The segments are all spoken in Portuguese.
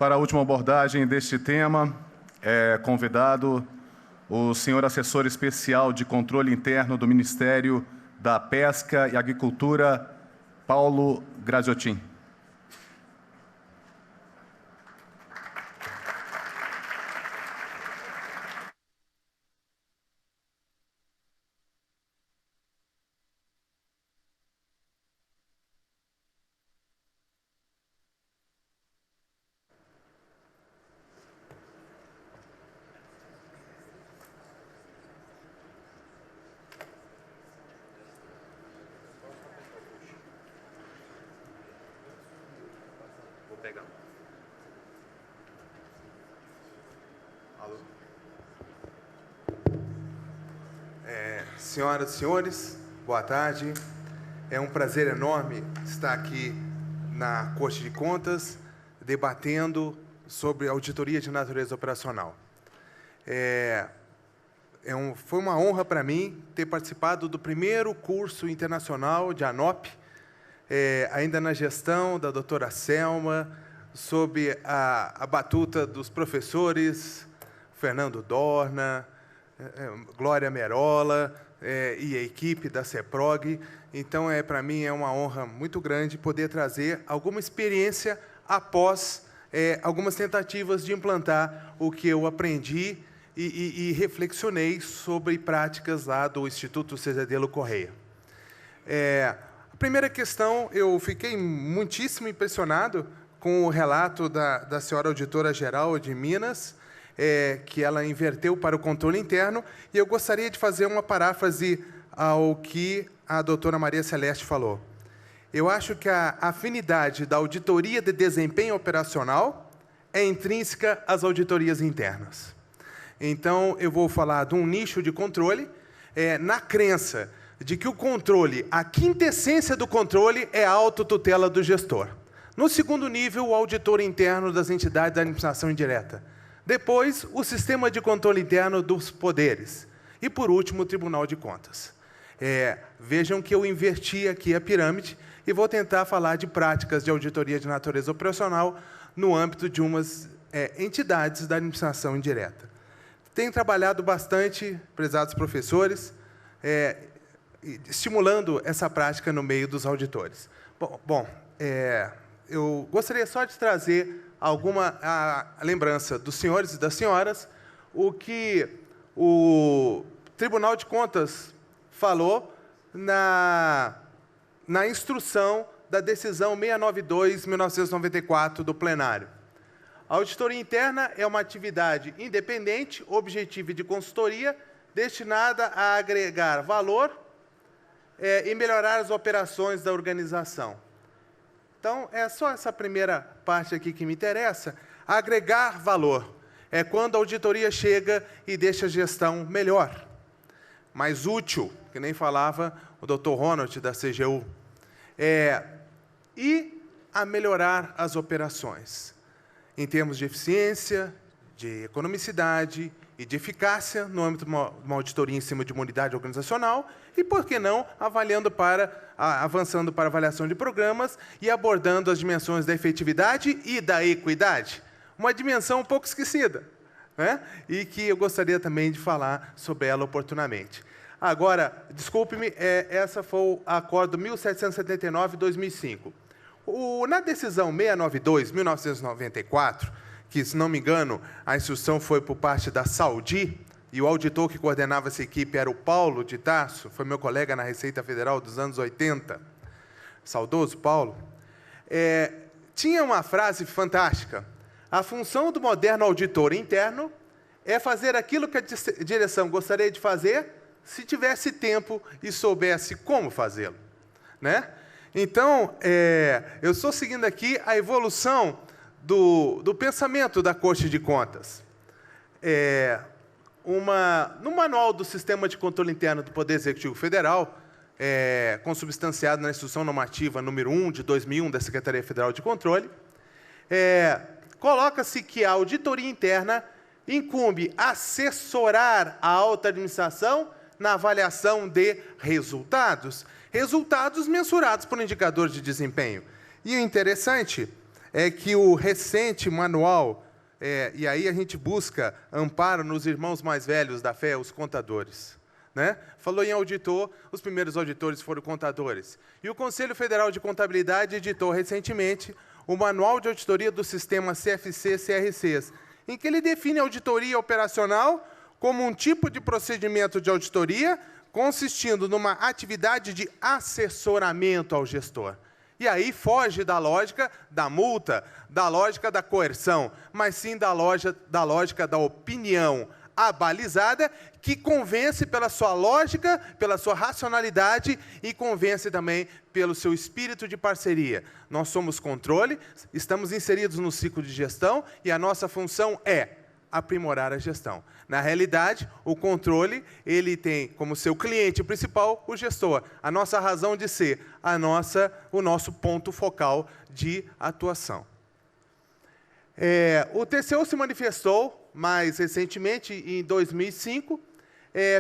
Para a última abordagem deste tema, é convidado o senhor assessor especial de controle interno do Ministério da Pesca e Agricultura, Paulo Graziotin. Senhoras e senhores, boa tarde. É um prazer enorme estar aqui na Corte de Contas, debatendo sobre auditoria de natureza operacional. Foi uma honra para mim ter participado do primeiro curso internacional de ANOP, ainda na gestão da doutora Selma, sob a batuta dos professores Fernando Dorna, Glória Merola, e a equipe da CEPROG. Então, para mim, é uma honra muito grande poder trazer alguma experiência após algumas tentativas de implantar o que eu aprendi e reflexionei sobre práticas lá do Instituto Cezadelo Correia. A primeira questão, eu fiquei muitíssimo impressionado com o relato da senhora auditora-geral de Minas, que ela inverteu para o controle interno, e eu gostaria de fazer uma paráfrase ao que a doutora Maria Celeste falou. Eu acho que a afinidade da auditoria de desempenho operacional é intrínseca às auditorias internas. Então, eu vou falar de um nicho de controle, na crença de que o controle, a quintessência do controle é a autotutela do gestor. No segundo nível, o auditor interno das entidades da administração indireta. Depois, o sistema de controle interno dos poderes. E, por último, o Tribunal de Contas. Vejam que eu inverti aqui a pirâmide e vou tentar falar de práticas de auditoria de natureza operacional no âmbito de umas entidades da administração indireta. Tenho trabalhado bastante, prezados professores, estimulando essa prática no meio dos auditores. Eu gostaria só de trazer alguma lembrança dos senhores e das senhoras, o que o Tribunal de Contas falou na instrução da decisão 692/1994 do plenário. A auditoria interna é uma atividade independente, objetiva e de consultoria, destinada a agregar valor e melhorar as operações da organização. Então, é só essa primeira parte aqui que me interessa. Agregar valor é quando a auditoria chega e deixa a gestão melhor, mais útil, que nem falava o Dr. Ronald, da CGU. E a melhorar as operações, em termos de eficiência, de economicidade e de eficácia, no âmbito de uma auditoria em cima de uma unidade organizacional, e, por que não, avançando para a avaliação de programas e abordando as dimensões da efetividade e da equidade. Uma dimensão um pouco esquecida, né? E que eu gostaria também de falar sobre ela oportunamente. Agora, desculpe-me, essa foi o acordo 1779/2005. Na decisão 692/1994, que, se não me engano, a instrução foi por parte da Saudi, e o auditor que coordenava essa equipe era o Paulo de Tarso, foi meu colega na Receita Federal dos anos 80, saudoso Paulo, tinha uma frase fantástica: a função do moderno auditor interno é fazer aquilo que a direção gostaria de fazer se tivesse tempo e soubesse como fazê-lo, né? Então, eu estou seguindo aqui a evolução do pensamento da Corte de Contas. No manual do Sistema de Controle Interno do Poder Executivo Federal, consubstanciado na Instrução Normativa número 1, de 2001, da Secretaria Federal de Controle, coloca-se que a auditoria interna incumbe assessorar a alta administração na avaliação de resultados mensurados por indicadores de desempenho. E o interessante é que o recente manual, e aí a gente busca amparo nos irmãos mais velhos da fé, os contadores. Né? Falou em auditor, os primeiros auditores foram contadores. E o Conselho Federal de Contabilidade editou recentemente o Manual de Auditoria do Sistema CFC-CRCs, em que ele define a auditoria operacional como um tipo de procedimento de auditoria consistindo numa atividade de assessoramento ao gestor. E aí foge da lógica da multa, da lógica da coerção, mas sim da lógica da opinião abalizada, que convence pela sua lógica, pela sua racionalidade e convence também pelo seu espírito de parceria. Nós somos controle, estamos inseridos no ciclo de gestão e a nossa função é aprimorar a gestão. Na realidade, o controle, ele tem como seu cliente principal o gestor. A nossa razão de ser, o nosso ponto focal de atuação. O TCU se manifestou mais recentemente, em 2005,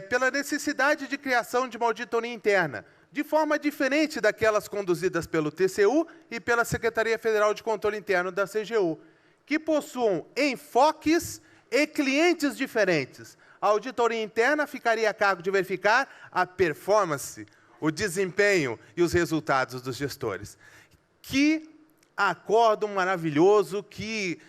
pela necessidade de criação de uma auditoria interna, de forma diferente daquelas conduzidas pelo TCU e pela Secretaria Federal de Controle Interno da CGU, que possuam enfoques e clientes diferentes. A auditoria interna ficaria a cargo de verificar a performance, o desempenho e os resultados dos gestores. Que acordo maravilhoso, que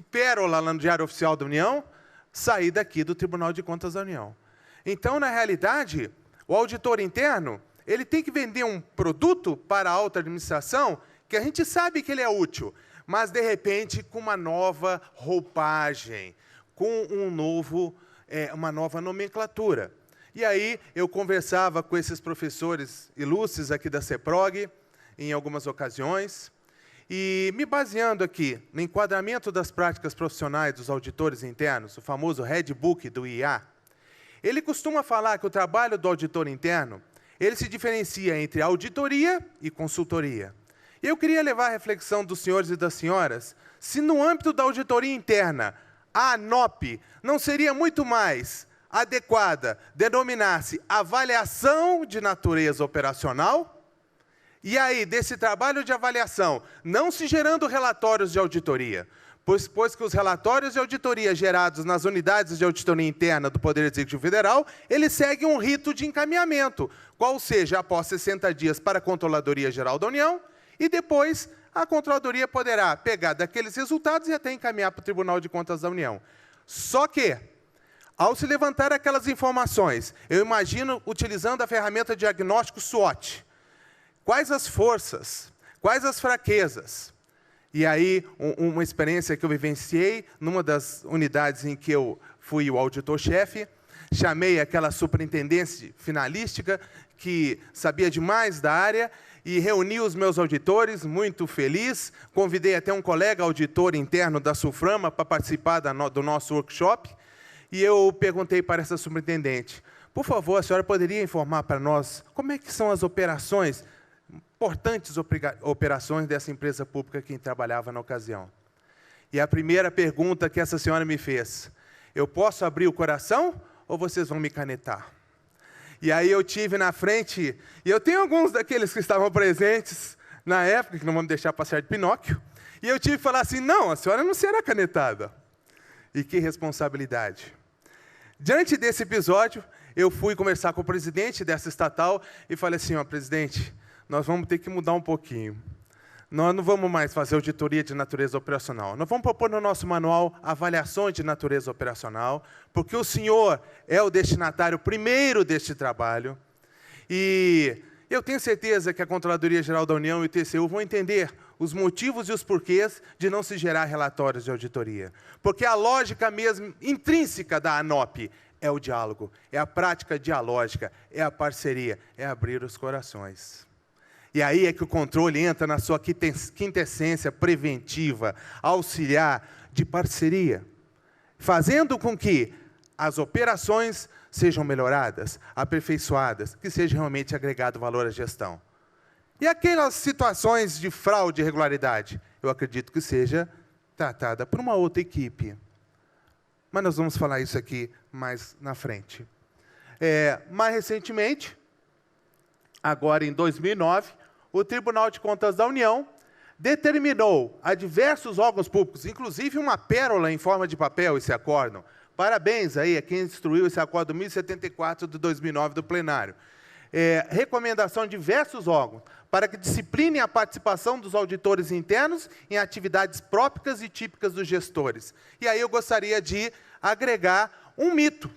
pérola lá no Diário Oficial da União, sair daqui do Tribunal de Contas da União. Então, na realidade, o auditor interno, ele tem que vender um produto para a alta administração que a gente sabe que ele é útil, mas, de repente, com uma nova roupagem, com uma nova nomenclatura. E aí, eu conversava com esses professores ilustres aqui da CEPROG, em algumas ocasiões, e me baseando aqui no enquadramento das práticas profissionais dos auditores internos, o famoso Red Book do IA, ele costuma falar que o trabalho do auditor interno, ele se diferencia entre auditoria e consultoria. E eu queria levar a reflexão dos senhores e das senhoras, se no âmbito da auditoria interna, a ANOP não seria muito mais adequada denominar-se avaliação de natureza operacional. E aí, desse trabalho de avaliação, não se gerando relatórios de auditoria, pois que os relatórios de auditoria gerados nas unidades de auditoria interna do Poder Executivo Federal, eles seguem um rito de encaminhamento, qual seja, após 60 dias para a Controladoria Geral da União, e depois a Controladoria poderá pegar daqueles resultados e até encaminhar para o Tribunal de Contas da União. Só que, ao se levantar aquelas informações, eu imagino utilizando a ferramenta diagnóstico SWOT, quais as forças, quais as fraquezas? E aí, uma experiência que eu vivenciei, numa das unidades em que eu fui o auditor-chefe, chamei aquela superintendente finalística, que sabia demais da área, e reuni os meus auditores, muito feliz, convidei até um colega auditor interno da Sulframa para participar do nosso workshop, e eu perguntei para essa superintendente, por favor, a senhora poderia informar para nós como é que são as operações, importantes operações dessa empresa pública que trabalhava na ocasião. E a primeira pergunta que essa senhora me fez, eu posso abrir o coração ou vocês vão me canetar? E aí eu tive na frente, e eu tenho alguns daqueles que estavam presentes na época, que não vamos deixar passar de Pinóquio, e eu tive que falar assim, não, a senhora não será canetada. E que responsabilidade. Diante desse episódio, eu fui conversar com o presidente dessa estatal e falei assim, ó, presidente, nós vamos ter que mudar um pouquinho. Nós não vamos mais fazer auditoria de natureza operacional. Nós vamos propor no nosso manual avaliações de natureza operacional, porque o senhor é o destinatário primeiro deste trabalho. E eu tenho certeza que a Controladoria Geral da União e o TCU vão entender os motivos e os porquês de não se gerar relatórios de auditoria. Porque a lógica mesmo intrínseca da ANOP é o diálogo, é a prática dialógica, é a parceria, é abrir os corações. E aí é que o controle entra na sua quintessência preventiva, auxiliar, de parceria, fazendo com que as operações sejam melhoradas, aperfeiçoadas, que seja realmente agregado valor à gestão. E aquelas situações de fraude e irregularidade, eu acredito que seja tratada por uma outra equipe. Mas nós vamos falar isso aqui mais na frente. Mais recentemente, agora em 2009, o Tribunal de Contas da União determinou a diversos órgãos públicos, inclusive uma pérola em forma de papel, esse acórdão. Parabéns aí a quem instruiu esse acórdão 1074 de 2009 do plenário. Recomendação de diversos órgãos para que disciplinem a participação dos auditores internos em atividades próprias e típicas dos gestores. E aí eu gostaria de agregar um mito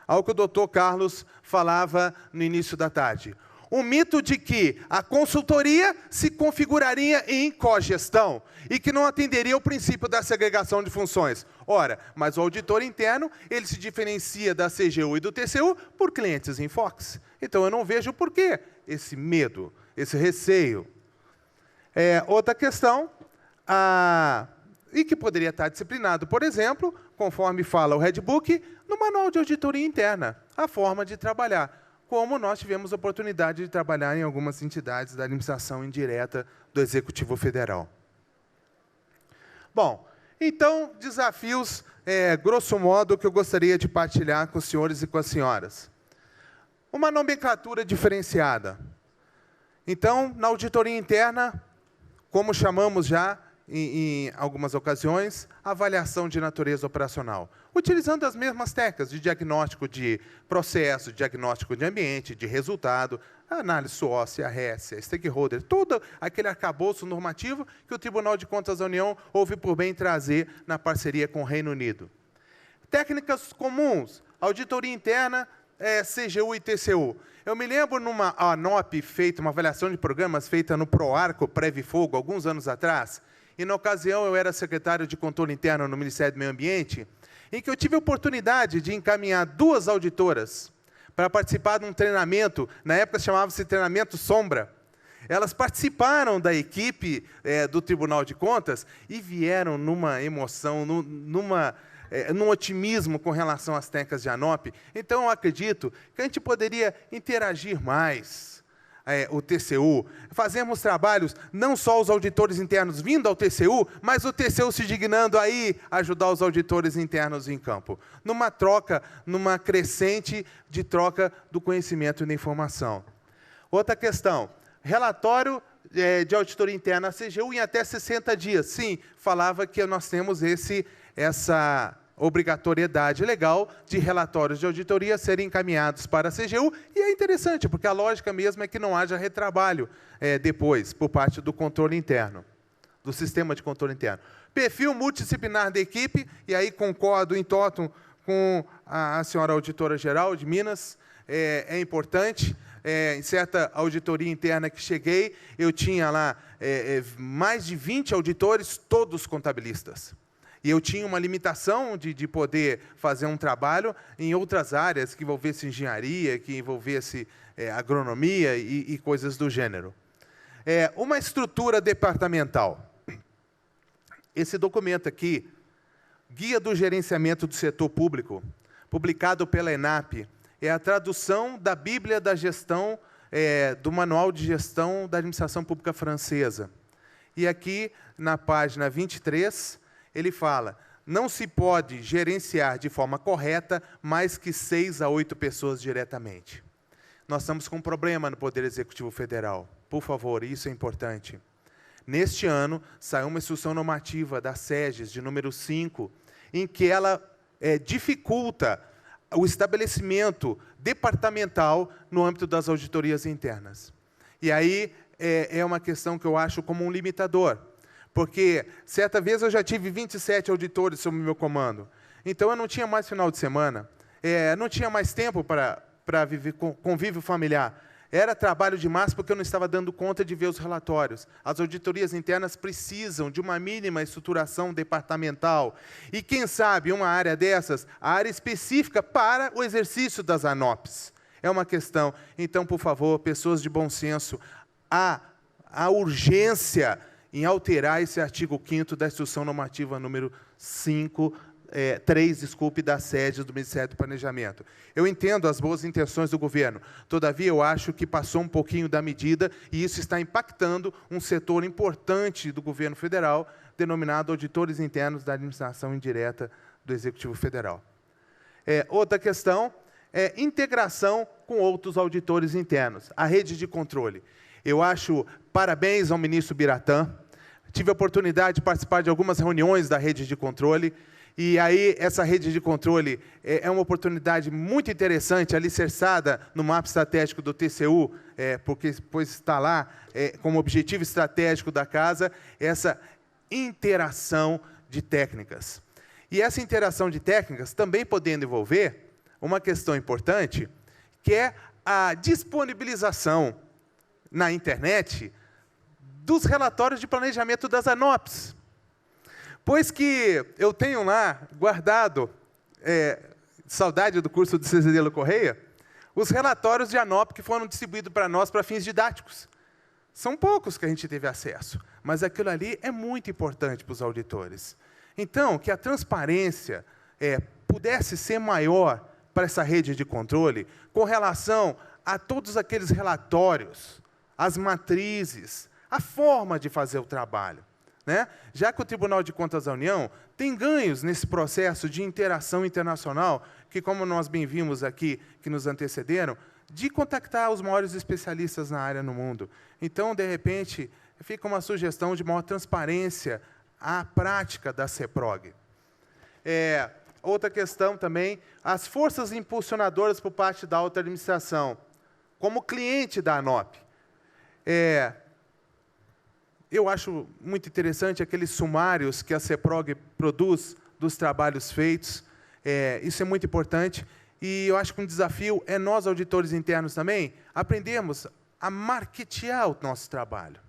ao que o doutor Carlos falava no início da tarde. O mito de que a consultoria se configuraria em cogestão e que não atenderia ao princípio da segregação de funções. Ora, mas o auditor interno, ele se diferencia da CGU e do TCU por clientes em Fox. Então, eu não vejo por que esse medo, esse receio. Outra questão, e que poderia estar disciplinado, por exemplo, conforme fala o Red Book, no Manual de Auditoria Interna, a forma de trabalhar, como nós tivemos a oportunidade de trabalhar em algumas entidades da administração indireta do Executivo Federal. Bom, então, desafios, grosso modo, que eu gostaria de partilhar com os senhores e com as senhoras. Uma nomenclatura diferenciada. Então, na auditoria interna, como chamamos já em algumas ocasiões, avaliação de natureza operacional, utilizando as mesmas técnicas de diagnóstico de processo, diagnóstico de ambiente, de resultado, análise SWOT, a RES, a stakeholder, todo aquele arcabouço normativo que o Tribunal de Contas da União houve por bem trazer na parceria com o Reino Unido. Técnicas comuns, auditoria interna, CGU e TCU. Eu me lembro numa ANOP feita, uma avaliação de programas feita no PROARCO, Pré-Fogo, alguns anos atrás, e na ocasião eu era secretário de controle interno no Ministério do Meio Ambiente, em que eu tive a oportunidade de encaminhar 2 auditoras para participar de um treinamento, na época chamava-se treinamento Sombra. Elas participaram da equipe do Tribunal de Contas e vieram numa emoção, num otimismo com relação às técnicas de ANOP. Então, eu acredito que a gente poderia interagir mais. O TCU, fazemos trabalhos, não só os auditores internos vindo ao TCU, mas o TCU se dignando aí ajudar os auditores internos em campo, numa troca, numa crescente de troca do conhecimento e da informação. Outra questão, relatório de auditoria interna à CGU em até 60 dias. Sim, falava que nós temos essa obrigatoriedade legal de relatórios de auditoria serem encaminhados para a CGU, e é interessante, porque a lógica mesmo é que não haja retrabalho depois, por parte do controle interno, do sistema de controle interno. Perfil multidisciplinar da equipe, e aí concordo em totum com a senhora auditora-geral de Minas, é importante. Em certa auditoria interna que cheguei, eu tinha lá mais de 20 auditores, todos contabilistas. E eu tinha uma limitação de poder fazer um trabalho em outras áreas que envolvesse engenharia, que envolvesse agronomia e coisas do gênero. Uma estrutura departamental. Esse documento aqui, Guia do Gerenciamento do Setor Público, publicado pela ENAP, é a tradução da Bíblia da Gestão, do Manual de Gestão da Administração Pública Francesa. E aqui, na página 23, ele fala, não se pode gerenciar de forma correta mais que 6 a 8 pessoas diretamente. Nós estamos com um problema no Poder Executivo Federal. Por favor, isso é importante. Neste ano, saiu uma instrução normativa da SEGES, de número 5, em que ela dificulta o estabelecimento departamental no âmbito das auditorias internas. E aí é uma questão que eu acho como um limitador. Porque, certa vez, eu já tive 27 auditores sob meu comando. Então, eu não tinha mais final de semana, não tinha mais tempo para viver convívio familiar. Era trabalho demais porque eu não estava dando conta de ver os relatórios. As auditorias internas precisam de uma mínima estruturação departamental. E, quem sabe, uma área dessas, a área específica para o exercício das ANOPs. É uma questão. Então, por favor, pessoas de bom senso, a urgência em alterar esse artigo 5º da Instrução Normativa número 3, da SEGES do Ministério do Planejamento. Eu entendo as boas intenções do governo, todavia eu acho que passou um pouquinho da medida e isso está impactando um setor importante do governo federal, denominado auditores internos da administração indireta do Executivo Federal. Outra questão é integração com outros auditores internos, a rede de controle. Eu acho parabéns ao ministro Biratã, tive a oportunidade de participar de algumas reuniões da rede de controle, e aí essa rede de controle é uma oportunidade muito interessante, alicerçada no mapa estratégico do TCU, porque depois está lá como objetivo estratégico da casa, essa interação de técnicas. E essa interação de técnicas também podendo envolver uma questão importante, que é a disponibilização na internet dos relatórios de planejamento das ANOPs. Pois que eu tenho lá guardado, saudade do curso do Cezedelo Correia, os relatórios de ANOP que foram distribuídos para nós para fins didáticos. São poucos que a gente teve acesso, mas aquilo ali é muito importante para os auditores. Então, que a transparência pudesse ser maior para essa rede de controle com relação a todos aqueles relatórios, as matrizes, a forma de fazer o trabalho. Né? Já que o Tribunal de Contas da União tem ganhos nesse processo de interação internacional, que, como nós bem vimos aqui, que nos antecederam, de contactar os maiores especialistas na área no mundo. Então, de repente, fica uma sugestão de maior transparência à prática da CEPROG. Outra questão também, as forças impulsionadoras por parte da alta administração, como cliente da ANOP. Eu acho muito interessante aqueles sumários que a CEPROG produz dos trabalhos feitos. Isso é muito importante. E eu acho que um desafio é nós, auditores internos também, aprendermos a marketear o nosso trabalho.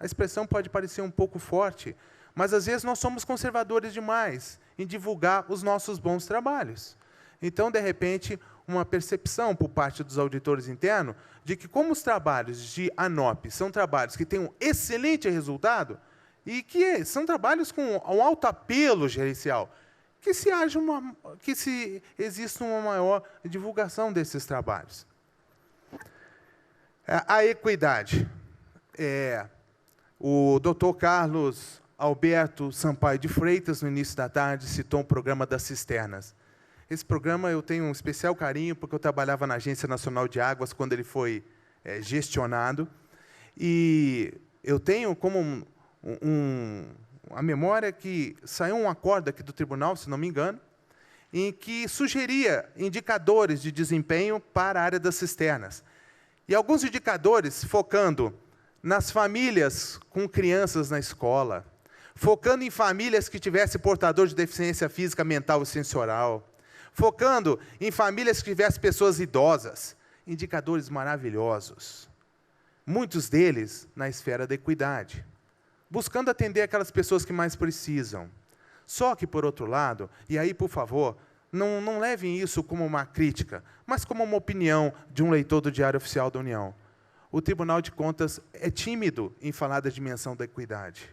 A expressão pode parecer um pouco forte, mas, às vezes, nós somos conservadores demais em divulgar os nossos bons trabalhos. Então, de repente, uma percepção por parte dos auditores internos de que, como os trabalhos de ANOP são trabalhos que têm um excelente resultado e que são trabalhos com um alto apelo gerencial, que exista uma maior divulgação desses trabalhos. A equidade. O Dr. Carlos Alberto Sampaio de Freitas, no início da tarde, citou um programa das cisternas. Esse programa eu tenho um especial carinho, porque eu trabalhava na Agência Nacional de Águas quando ele foi gestionado. E eu tenho como a memória que saiu um acordo aqui do tribunal, se não me engano, em que sugeria indicadores de desempenho para a área das cisternas. E alguns indicadores focando nas famílias com crianças na escola, focando em famílias que tivessem portador de deficiência física, mental e sensorial, focando em famílias que tivessem pessoas idosas. Indicadores maravilhosos. Muitos deles na esfera da equidade, buscando atender aquelas pessoas que mais precisam. Só que, por outro lado, e aí, por favor, não levem isso como uma crítica, mas como uma opinião de um leitor do Diário Oficial da União. O Tribunal de Contas é tímido em falar da dimensão da equidade.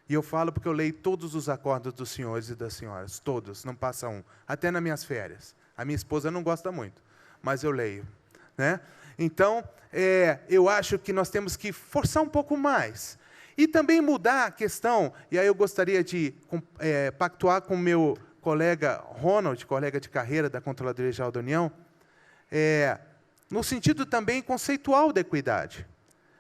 E eu falo porque eu leio todos os acordos dos senhores e das senhoras, todos, não passa um, até nas minhas férias. A minha esposa não gosta muito, mas eu leio. Né? Então, eu acho que nós temos que forçar um pouco mais. E também mudar a questão, e aí eu gostaria de pactuar com o meu colega Ronald, colega de carreira da Controladoria Geral da União, no sentido também conceitual da equidade.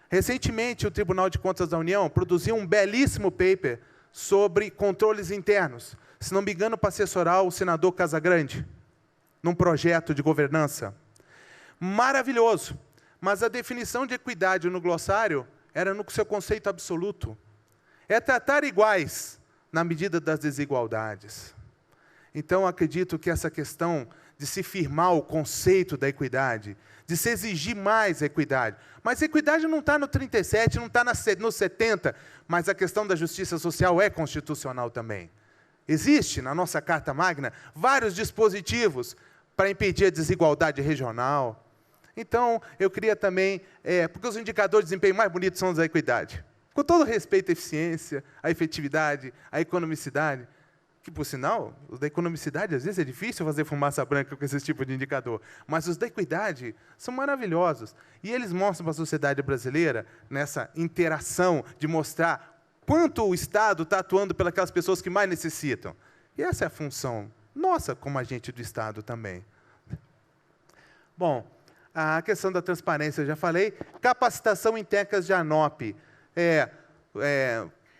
Recentemente, o Tribunal de Contas da União produziu um belíssimo paper sobre controles internos, se não me engano, para assessorar o senador Casagrande, num projeto de governança. Maravilhoso, mas a definição de equidade no glossário era no seu conceito absoluto. É tratar iguais na medida das desigualdades. Então, acredito que essa questão de se firmar o conceito da equidade, de se exigir mais equidade. Mas a equidade não está no 37, não está no 70, mas a questão da justiça social é constitucional também. Existe, na nossa Carta Magna, vários dispositivos para impedir a desigualdade regional. Então, eu queria também, porque os indicadores de desempenho mais bonitos são os da equidade. Com todo respeito à eficiência, à efetividade, à economicidade, que, por sinal, os da economicidade, às vezes, é difícil fazer fumaça branca com esse tipo de indicador, mas os da equidade são maravilhosos. E eles mostram para a sociedade brasileira, nessa interação, de mostrar quanto o Estado está atuando pelas pessoas que mais necessitam. E essa é a função nossa, como agente do Estado também. Bom, a questão da transparência, eu já falei. Capacitação em técnicas de ANOP.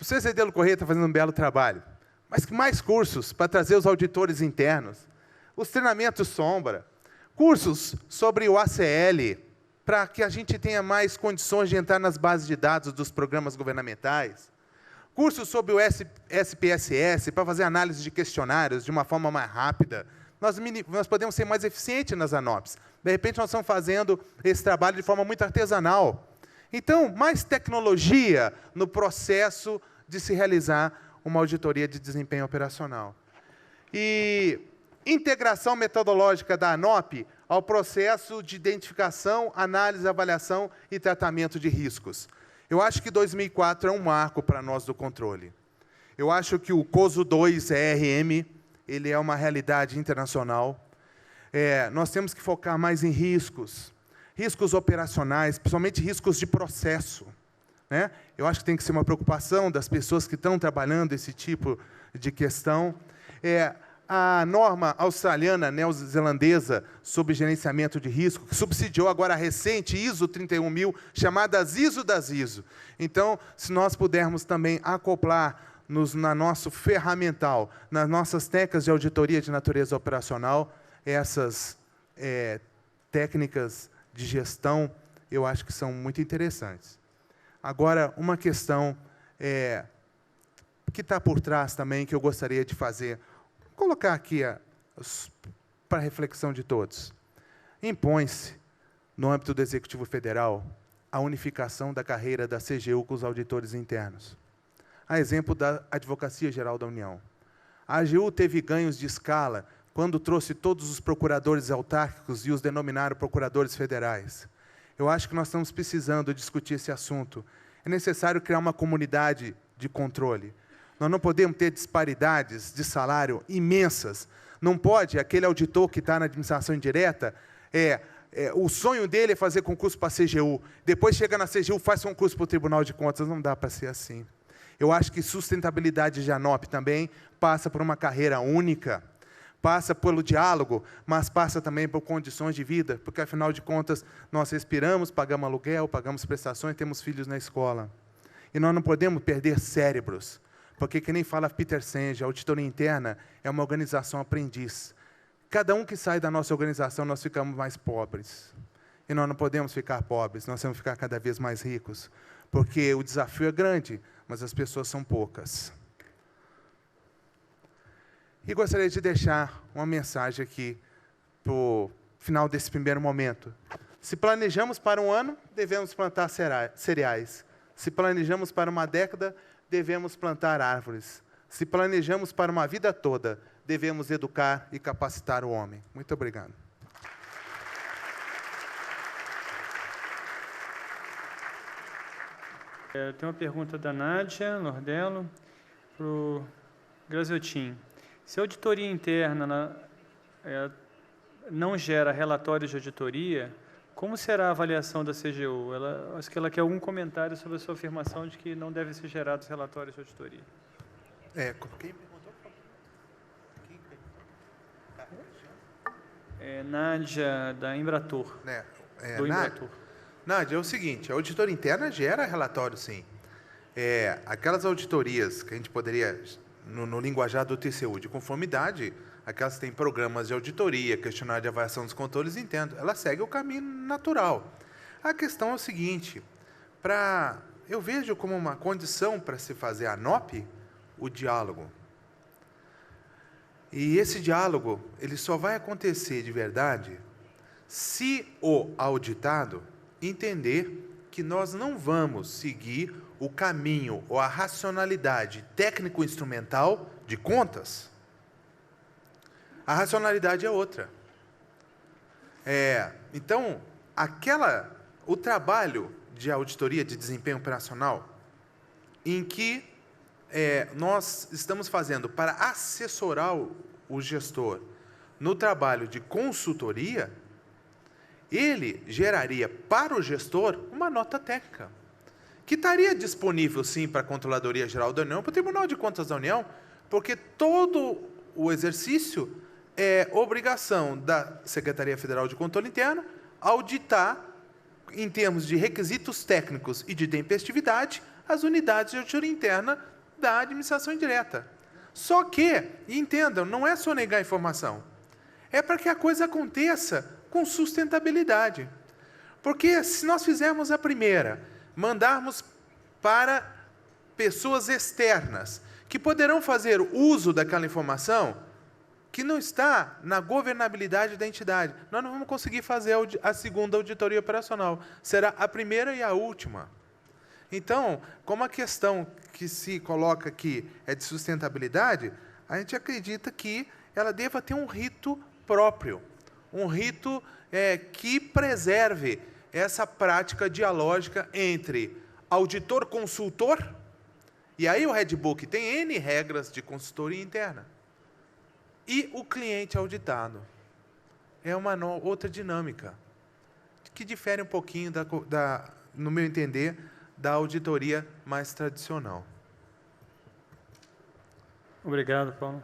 O CCD Correia está fazendo um belo trabalho. Mas que mais cursos para trazer os auditores internos, os treinamentos sombra, cursos sobre o ACL, para que a gente tenha mais condições de entrar nas bases de dados dos programas governamentais, cursos sobre o SPSS, para fazer análise de questionários de uma forma mais rápida. Nós podemos ser mais eficientes nas ANOPs. De repente, nós estamos fazendo esse trabalho de forma muito artesanal. Então, mais tecnologia no processo de se realizar uma auditoria de desempenho operacional. E integração metodológica da ANOP ao processo de identificação, análise, avaliação e tratamento de riscos. Eu acho que 2004 é um marco para nós do controle. Eu acho que o COSO 2 ERM, ele é uma realidade internacional. Nós temos que focar mais em riscos operacionais, principalmente riscos de processo, né? Eu acho que tem que ser uma preocupação das pessoas que estão trabalhando esse tipo de questão. A norma australiana, neozelandesa, sobre gerenciamento de risco, que subsidiou agora a recente ISO 31000, chamada ISO das ISO. Então, se nós pudermos também acoplar na nosso ferramental, nas nossas técnicas de auditoria de natureza operacional, essas técnicas de gestão, eu acho que são muito interessantes. Agora, uma questão que está por trás também, que eu gostaria de fazer, colocar aqui para a reflexão de todos. Impõe-se, no âmbito do Executivo Federal, a unificação da carreira da CGU com os auditores internos. A exemplo da Advocacia Geral da União. A AGU teve ganhos de escala quando trouxe todos os procuradores autárquicos e os denominaram procuradores federais. Eu acho que nós estamos precisando discutir esse assunto. É necessário criar uma comunidade de controle. Nós não podemos ter disparidades de salário imensas. Não pode, aquele auditor que está na administração indireta, o sonho dele é fazer concurso para a CGU. Depois chega na CGU, faz concurso para o Tribunal de Contas. Não dá para ser assim. Eu acho que sustentabilidade de ANOP também passa por uma carreira única, passa pelo diálogo, mas passa também por condições de vida, porque, afinal de contas, nós respiramos, pagamos aluguel, pagamos prestações, temos filhos na escola. E nós não podemos perder cérebros, porque, que nem fala Peter Senge, a auditoria interna é uma organização aprendiz. Cada um que sai da nossa organização, nós ficamos mais pobres. E nós não podemos ficar pobres, nós temos que ficar cada vez mais ricos, porque o desafio é grande, mas as pessoas são poucas. E gostaria de deixar uma mensagem aqui para o final desse primeiro momento. Se planejamos para um ano, devemos plantar cereais. Se planejamos para uma década, devemos plantar árvores. Se planejamos para uma vida toda, devemos educar e capacitar o homem. Muito obrigado. Tem uma pergunta da Nádia Nordello para o Graziotin. Se a auditoria interna não gera relatórios de auditoria, como será a avaliação da CGU? Acho que ela quer algum comentário sobre a sua afirmação de que não devem ser gerados relatórios de auditoria. Quem perguntou? Nádia, da Embratur. Do Embratur. Nádia, é o seguinte, a auditoria interna gera relatório, sim. Aquelas auditorias que a gente poderia, no linguajar do TCU, de conformidade, aquelas que têm programas de auditoria, questionário de avaliação dos controles internos, ela segue o caminho natural. A questão é o seguinte, eu vejo como uma condição para se fazer a ANOP, o diálogo. E esse diálogo, ele só vai acontecer de verdade se o auditado entender que nós não vamos seguir o caminho ou a racionalidade técnico-instrumental de contas. A racionalidade é outra. Então, o trabalho de auditoria de desempenho operacional, em que nós estamos fazendo para assessorar o gestor no trabalho de consultoria, ele geraria para o gestor uma nota técnica, que estaria disponível, sim, para a Controladoria Geral da União, para o Tribunal de Contas da União, porque todo o exercício é obrigação da Secretaria Federal de Controle Interno auditar, em termos de requisitos técnicos e de tempestividade, as unidades de auditoria interna da administração indireta. Só que, e entendam, não é só negar informação, é para que a coisa aconteça com sustentabilidade. Porque se nós fizermos a primeira, mandarmos para pessoas externas, que poderão fazer uso daquela informação, que não está na governabilidade da entidade, nós não vamos conseguir fazer a segunda auditoria operacional. Será a primeira e a última. Então, como a questão que se coloca aqui é de sustentabilidade, a gente acredita que ela deva ter um rito próprio, um rito que preserve essa prática dialógica entre auditor-consultor, e aí o Red Book tem N regras de consultoria interna, e o cliente auditado. É uma outra dinâmica, que difere um pouquinho, no meu entender, da auditoria mais tradicional. Obrigado, Paulo.